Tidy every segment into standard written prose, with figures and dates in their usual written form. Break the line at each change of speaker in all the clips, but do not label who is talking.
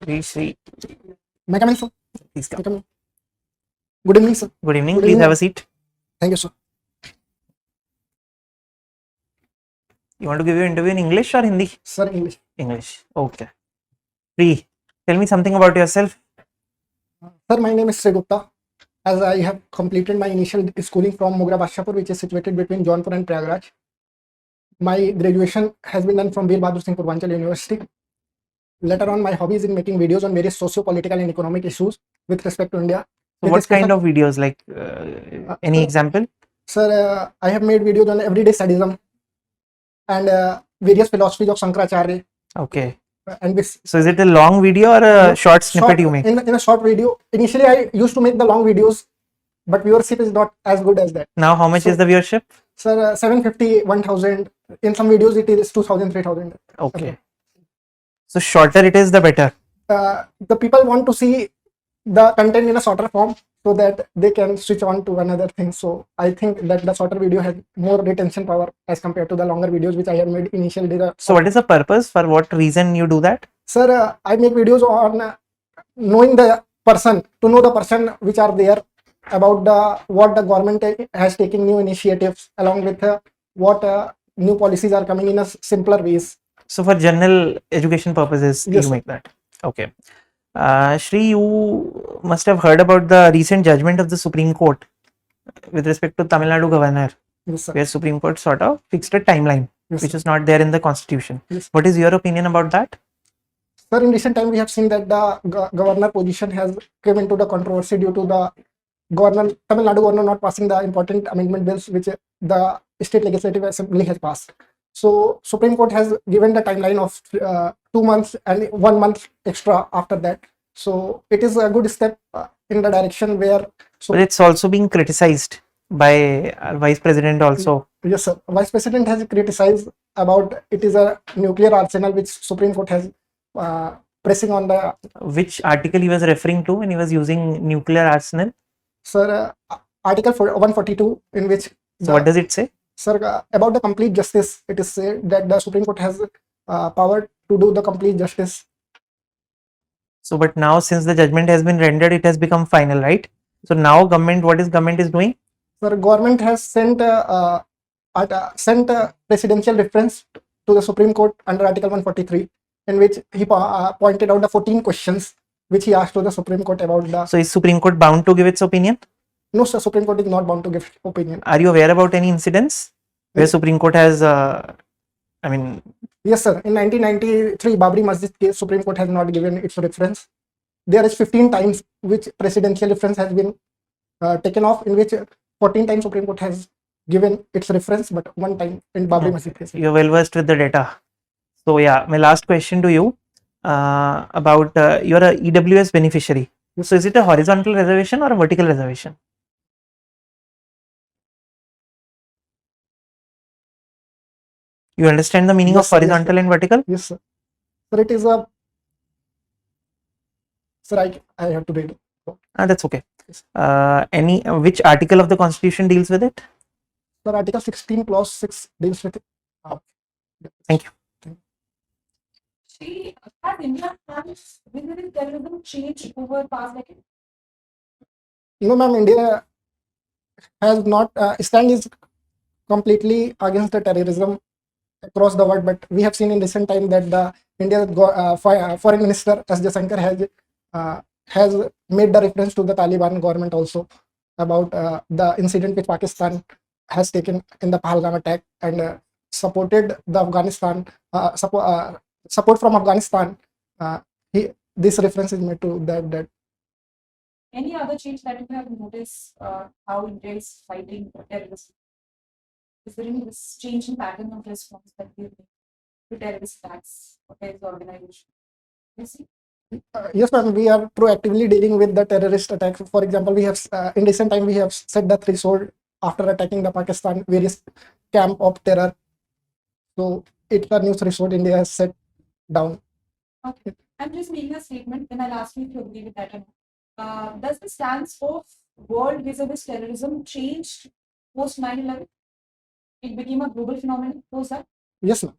Shri.
May I come in, sir?
Please come.
May I come in? Good evening, sir.
Good evening.
Good
Please
evening.
have a seat.
Thank you, sir.
You want to give your interview in English or Hindi?
Sir, English.
English. Okay. Shri, tell me something about yourself.
Sir, my name is Sri Gupta. As I have completed my initial schooling from Mogra Bashapur, which is situated between Jaunpur and Prayagraj. My graduation has been done from Bir Bahadur Singh Purvanchal University. Later on, my hobby is in making videos on various socio-political and economic issues with respect to India.
So what kind of videos? Like any
sir,
example?
Sir, I have made videos on everyday sadism and various philosophies of Shankaracharya.
Okay.
And this.
So is it a long video or a short snippet you make?
In a short video. Initially, I used to make the long videos, but viewership is not as good as that.
Now, how much is the viewership?
Sir, 750, 1000. In some videos, it is 2000, 3000.
Okay. So shorter it is, the better.
The people want to see the content in a shorter form so that they can switch on to another thing. So I think that the shorter video has more retention power as compared to the longer videos which I have made initially.
So what is the purpose? For what reason you do that?
Sir, I make videos on knowing the person, to know the person which are there, about what the government has taken new initiatives, along with what new policies are coming in a simpler ways.
So for general education purposes,
Yes,
you
sir.
make that. Okay. Shri, you must have heard about the recent judgment of the Supreme Court with respect to Tamil Nadu governor,
Yes, sir.
where Supreme Court sort of fixed a timeline,
Yes,
which
sir.
is not there in the constitution.
Yes.
What is your opinion about that?
Sir, in recent time, we have seen that the governor position has come into the controversy due to the Tamil Nadu governor not passing the important amendment bills which the state legislative assembly has passed. So Supreme Court has given the timeline of 2 months and 1 month extra after that. So it is a good step in the direction where. So
But it's also being criticized by our Vice President also.
Yes, sir. Vice President has criticized about it is a nuclear arsenal which Supreme Court has pressing on the.
Which article he was referring to when he was using nuclear arsenal?
Sir, Article 142, in which.
So what does it say?
Sir, about the complete justice, it is said that the Supreme Court has power to do the complete justice.
So, but now since the judgment has been rendered, it has become final, right? So now what is government is doing?
Sir, government has sent presidential reference to the Supreme Court under Article 143, in which he pointed out the 14 questions which he asked to the Supreme Court about the.
So is Supreme Court bound to give its opinion?
No, sir, Supreme Court is not bound to give opinion.
Are you aware about any incidents where Supreme Court has,
Yes, sir. In 1993, Babri Masjid case, Supreme Court has not given its reference. There is 15 times which presidential reference has been taken off, in which 14 times Supreme Court has given its reference, but 1 time in Babri Masjid case.
You're well versed with the data. So yeah, my last question to you about you're a EWS beneficiary.
Yes.
So is it a horizontal reservation or a vertical reservation? You understand the meaning
Yes,
of
sir. Yes,
horizontal
sir.
and vertical?
Yes, sir. Sir, it is a. Sir, I have to read.
That's okay.
Yes.
Which article of the Constitution deals with it?
Sir, Article 16 Clause 6 deals with it.
Thank you.
Has India visited terrorism changed over past decade?
No, ma'am, India has not stand is completely against the terrorism across the world, but we have seen in recent time that the India's foreign minister S. Jaishankar has made the reference to the Taliban government also about the incident which Pakistan has taken in the Pahalgam attack, and supported the Afghanistan support from Afghanistan. This reference is made to that.
Any other change that you have noticed how India is fighting terrorism? Is there any change in pattern of response that we make to terrorist attacks or terrorist organization?
Yes, ma'am. We are proactively dealing with the terrorist attacks. For example, we have in recent time we have set the threshold after attacking the Pakistan various camp of terror. So it's a new threshold India has set down.
Okay, I'm just making a statement. Then I'll ask you if you agree with that. Does the stance of world vis-a-vis terrorism change post 9/11? It became a global phenomenon post that?
Yes, ma'am.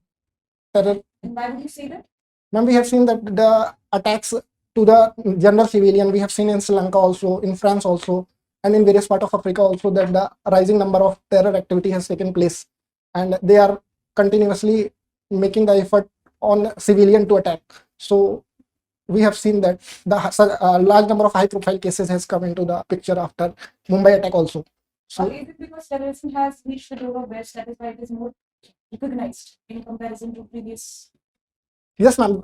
Terror.
And why would you say that?
Ma'am, we have seen that the attacks to the general civilian. We have seen in Sri Lanka also, in France also, and in various parts of Africa also, that the rising number of terror activity has taken place, and they are continuously making the effort on civilian to attack. So we have seen that the large number of high profile cases has come into the picture after Mumbai attack also. So
Or is it because terrorism has reached the door of West, that is why it is more recognized in comparison to previous?
yes, ma'am,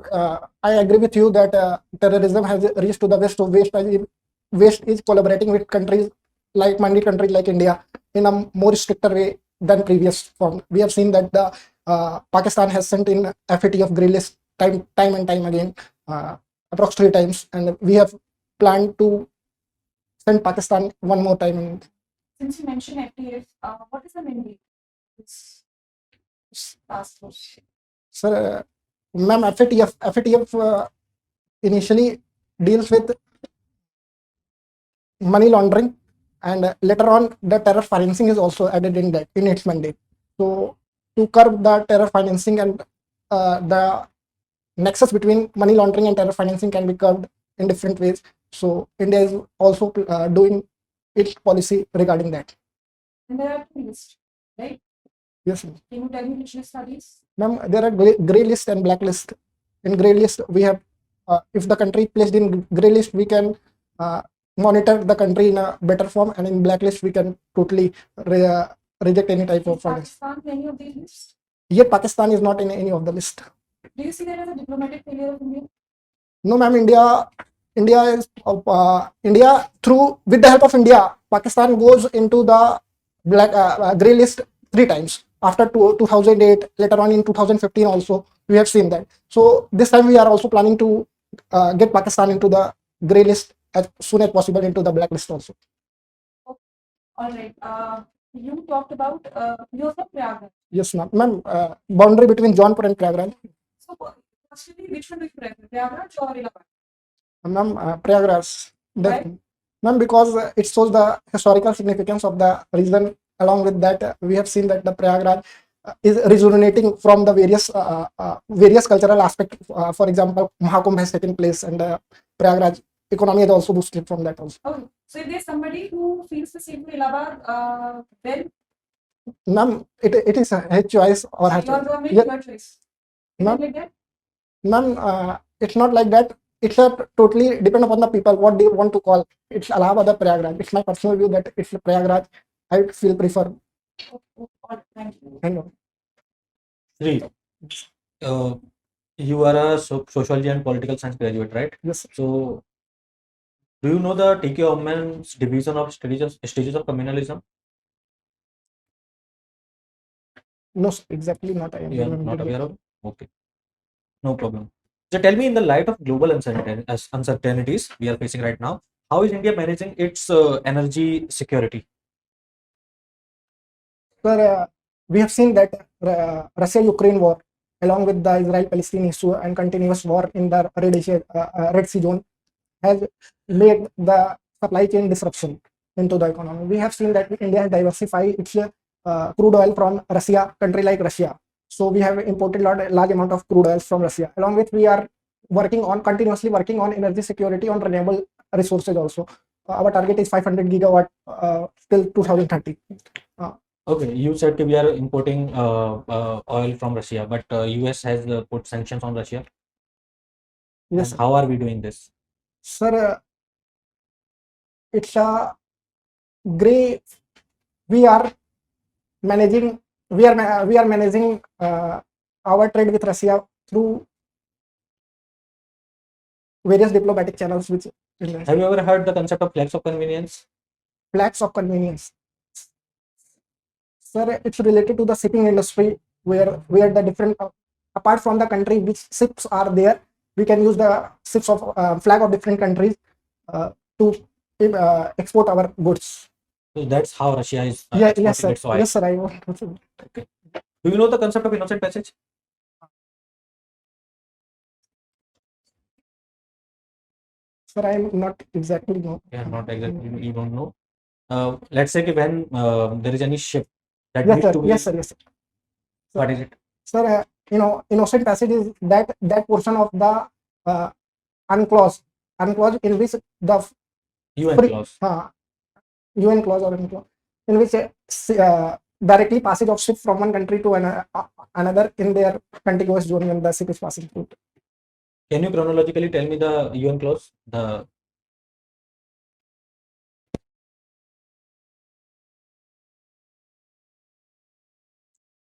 I agree with you that terrorism has reached to the West. So West is collaborating with countries like minded countries like India in a more stricter way than previous form. We have seen that the Pakistan has sent in FATF grey list time and time again, approx 3 times, and we have planned to send Pakistan one more time. And
Since you mentioned FTF, what is the mandate of this task force?
sir, ma'am, FATF initially deals with money laundering, and later on the terror financing is also added in that in its mandate. So to curb the terror financing, and the nexus between money laundering and terror financing can be curbed in different ways. So India is also doing its policy regarding that.
And there are two lists, right?
Yes, ma'am.
Can you tell me which list are these?
Ma'am, there are gray list and black list. In gray list, we have if the country placed in gray list, we can monitor the country in a better form, and in blacklist, we can totally reject any type
Is
of finance.
Pakistan in any of these lists?
Yet Pakistan is not in any of the list.
Do you see that as a diplomatic failure of India?
No, ma'am. India through with the help of India, Pakistan goes into the gray list 3 times after 2008. Later on in 2015 also we have seen that. So this time we are also planning to get Pakistan into the gray list as soon as possible, into the blacklist also.
All right. You talked about you're from Prayagraj.
Yes, ma'am. Boundary between Jaunpur and Prayagraj.
So, personally, which one do you prefer, Prayagraj or Allahabad?
Ma'am, Prayagraj.
Why?
Ma'am, because it shows the historical significance of the region. Along with that, we have seen that the Prayagraj is resonating from the various cultural aspects. For example, Mahakumbh has taken place, and Prayagraj economy is also boosted from that also.
Okay. So, if there's somebody who feels the same to Allahabad, then
Ma'am, it is her choice or her
your
choice.
government,
Yeah.
your choice. Is it
Ma'am,
like that?
ma'am, it's not like that. It's a totally depend upon the people what they want to call. It's Allahabad or Prayagraj. It's my personal view that it's Prayagraj. I feel prefer.
All right, thank you.
I know.
Three. You are a sociology and political science graduate, right?
Yes.
So, do you know the T.K. Oman's division of stages of communalism?
No, exactly not. I am
You are
remembering
not
it.
aware of? Okay, no problem. So, tell me, in the light of global uncertainties we are facing right now, how is India managing its energy security?
Sir, we have seen that Russia-Ukraine war, along with the Israel-Palestine issue and continuous war in the Red Sea zone, has made the supply chain disruption into the economy. We have seen that India has diversified its crude oil from Russia, country like Russia. So we have imported large amount of crude oil from Russia. Along with, we are continuously working on energy security on renewable resources also. Our target is 500 gigawatt till 2030.
Okay, you said we are importing oil from Russia, but US has put sanctions on Russia.
Yes,
And how are we doing this?
sir. It's a gray. We are managing. We are managing our trade with Russia through various diplomatic channels, which
Have you ever heard the concept of flags of convenience?
flags of convenience. Sir, it's related to the shipping industry, where the different apart from the country which ships are there, we can use the ships of flag of different countries to export our goods.
So that's how Russia is
Yes,
exporting
sir.
its oil.
Yes, sir. I want to.
Okay. Do you know the concept of innocent passage?
Sir, I'm not exactly know.
Yeah, not exactly. You don't know. Let's say when there is any ship that
Yes,
needs
sir.
to be.
Yes, sir. Yes, sir.
What is it?
Sir, innocent passage is that portion of the unclosed unclause in which the
UN
free,
clause.
UN clause or unclause, in which directly passage of ship from one country to another in their contiguous zone when the ship is passing through.
Can you chronologically tell me the UN clause? The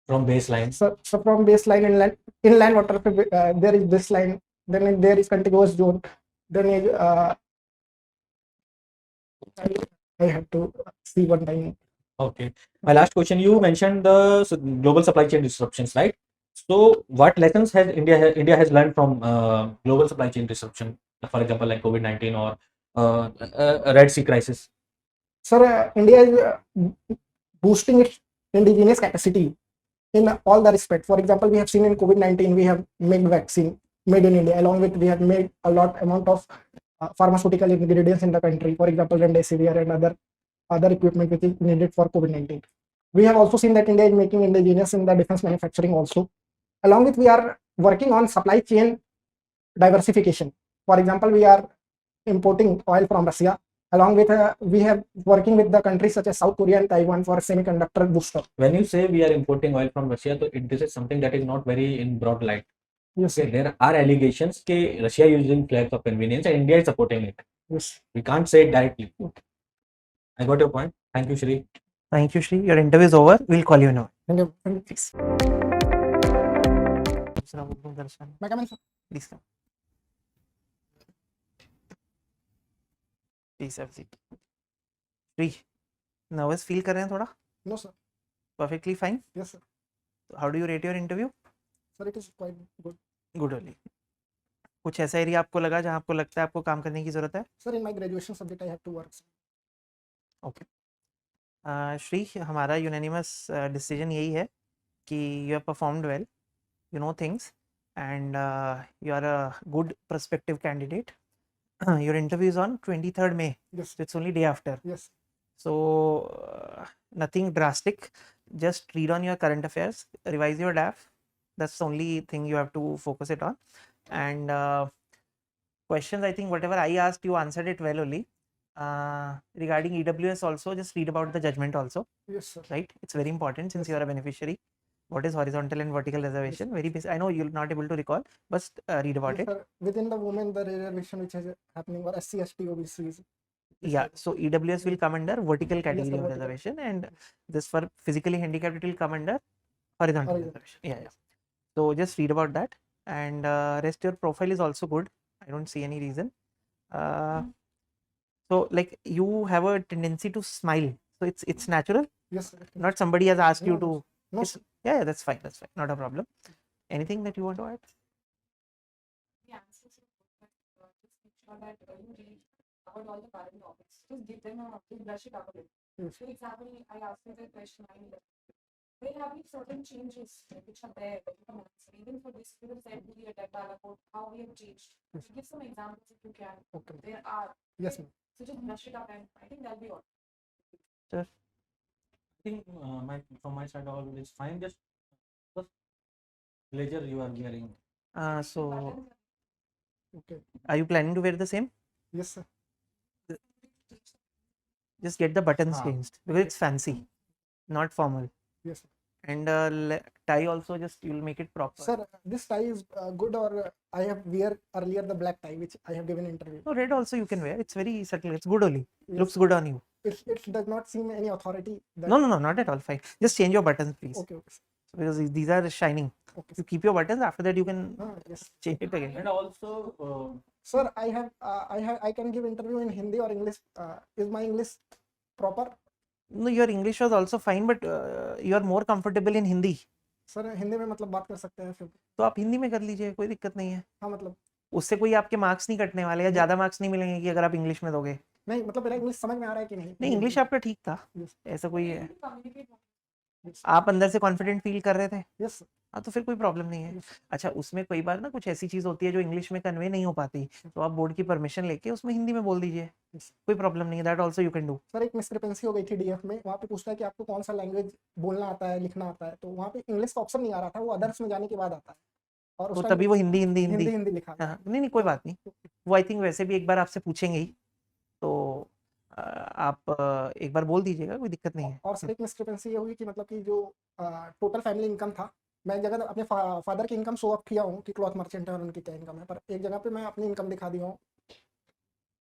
from baseline.
So from baseline inland water, there is this line, then there is contiguous zone, then is, I have to see one time.
Okay. My last question, you mentioned the global supply chain disruptions, right? So what lessons has India has learned from global supply chain disruption, for example, like COVID-19 or Red Sea crisis?
Sir, India is boosting its indigenous capacity in all the respect. For example, we have seen in COVID-19, we have made vaccine made in India. Along with we have made a lot amount of pharmaceutical ingredients in the country. For example, remdesivir and other equipment which is needed for COVID-19. We have also seen that India is making indigenous in the defense manufacturing also. Along with we are working on supply chain diversification. For example, we are importing oil from Russia. Along with we have working with the countries such as South Korea and Taiwan for semiconductor booster.
When you say we are importing oil from Russia, so this is something that is not very in broad light.
Yes,
Okay, there are allegations that Russia is using flags of convenience and India is supporting it.
yes.
We can't say it directly. I got your point. Thank you, Shri.
Thank you, Shri. Your interview is over. We'll call you now.
Thank you.
Please.
May I come in, sir?
Please come. Please have a seat. Shri, nervous feel कर रहे हैं थोड़ा?
No, sir.
Perfectly fine.
Yes, sir.
How do you rate your interview?
Sir, it is quite good.
Good only. कुछ ऐसा area आपको लगा जहाँ आपको लगता है आपको काम करने की जरूरत है?
Sir, in my graduation subject, I have to work.
Okay. Shri, हमारा यूनानिमस डिसीजन यही है कि you have performed well, you know things, and you are a good prospective candidate. Your interview is on 23rd May.
Yes.
So it's only day after.
Yes.
So nothing drastic. Just read on your current affairs, revise your DAF. That's the only thing you have to focus it on. And questions, I think whatever I asked, you answered it well only. Regarding EWS also, just read about the judgment also.
Yes, sir.
Right? It's very important since you are a beneficiary. What is horizontal and vertical reservation? Very basic. I know you're not able to recall, but read about
Yes,
it.
sir. Within the women, the reservation which is happening for SC, ST, OBCs.
Yeah, so EWS will come under vertical category
sir,
of
vertical.
reservation, and this for physically handicapped it will come under horizontal
Horizontal.
reservation. Yeah, yeah. So just read about that, and rest your profile is also good. I don't see any reason. So like you have a tendency to smile, so it's natural.
Yes, sir.
Not somebody has asked you
No,
to.
No,
It's- yeah, that's fine. That's fine. Not a problem. Anything that you want to add?
The answers are good, but just make sure that you read about all the current topics. Just give them just brush it up a bit.
Yes.
For example, I asked you the question, where have you certain changes which are there that you can answer? Even for this, you have said the attack code, how we have changed.
Yes.
Give some examples if you can.
Okay.
There are.
Yes, ma'am.
So just brush it up, and I think that'll be all.
I think from my side all is fine. Just blazer you are wearing.
So
Okay.
are you planning to wear the same?
Yes, sir.
Just get the buttons
Ah.
changed because it's fancy, not formal.
Yes, sir.
And tie also, just you'll make it proper.
Sir, this tie is good, or I have wear earlier the black tie which I have given interview.
No, red also you can wear. It's very subtle. It's good only.
Yes.
Looks good on you.
It does not seem any authority. That...
No, not at all. Fine. Just change your buttons, please.
Okay, okay, sir.
Because these are shining.
Okay,
You
sir.
keep your buttons. After that, you can
Yes.
change it again.
And also,
Sir, I can give interview in Hindi or English. Is my English proper?
No, your English was also fine, but you are more comfortable in Hindi.
Sir Hindi में मतलब बात कर सकते हैं फिर?
तो आप हिंदी में कर लीजिए, कोई दिक्कत नहीं है.
हाँ मतलब
उससे कोई आपके मार्क्स नहीं कटने वाले या ज्यादा मार्क्स नहीं मिलेंगे कि अगर आप इंग्लिश में दोगे.
नहीं, मतलब मेरा इंग्लिश समझ में आ रहा है कि नहीं?
नहीं, इंग्लिश आपका ठीक था.
Yes.
ऐसा कोई है.
Communicate.
Yes.
आप अंदर से कॉन्फिडेंट फील कर रहे थे.
Yes.
हाँ, तो फिर कोई प्रॉब्लम नहीं है.
Yes.
अच्छा, उसमें कई बार ना कुछ ऐसी चीज होती है जो इंग्लिश में कन्वे नहीं हो पाती, तो आप बोर्ड की परमिशन लेके उसमें हिंदी में बोल दीजिए.
Yes.
कोई प्रॉब्लम नहीं है. That also you can do.
Sir एक मिसक्रिपेंसी हो गई थी डीएफ में. वहाँ पे पूछता है कि आपको कौन सा लैंग्वेज बोलना आता है, लिखना आता है, तो वहाँ पे इंग्लिश का ऑप्शन नहीं आ रहा था, वो अदर्स में जाने के बाद आता है. और
तो
उस
तभी
टाइम
वो हिंदी हिंदी हिंदी
हिंदी हिंदी लिखा गया।
हाँ, नहीं कोई बात नहीं, वो आई थिंक वैसे भी एक बार आपसे पूछेंगे ही, तो आप एक बार बोल दीजिएगा, कोई दिक्कत नहीं है।
और सर एक डिस्क्रिपेंसी ये हुई कि मतलब कि जो टोटल फैमिली इनकम था, मैं एक जगह अपने फादर की इनकम शो अप किया हूँ कि क्लॉथ मर्चेंट है और उनकी क्या इनकम है, पर एक जगह पे मैं अपनी इनकम दिखा दिया हूँ,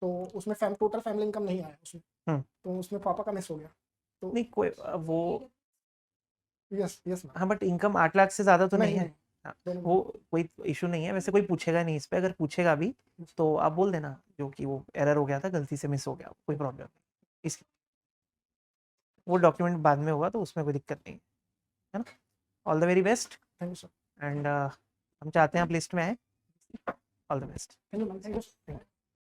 तो उसमें टोटल फैमिली इनकम नहीं आया उसमें,
हम्म।
तो उसमें पापा का मिस हो गया। तो
नहीं कोई वो
यस यस मैम।
हाँ, बट इनकम 8 लाख से ज़्यादा तो नहीं
नहीं
है।
नहीं
हाँ,
दोनों
वो कोई इशू नहीं है, वैसे कोई पूछेगा नहीं इस पे, अगर पूछेगा भी तो आप बोल देना जो कि वो एरर हो गया था, गलती से मिस हो गया, कोई प्रॉब्लम नहीं इस, वो डॉक्यूमेंट बाद में होगा तो उसमें कोई दिक्कत नहीं है ना। All the very best,
thank you sir.
And हम चाहते हैं आप लिस्ट में आए। All the best.
Thank you ma'am. Thank you.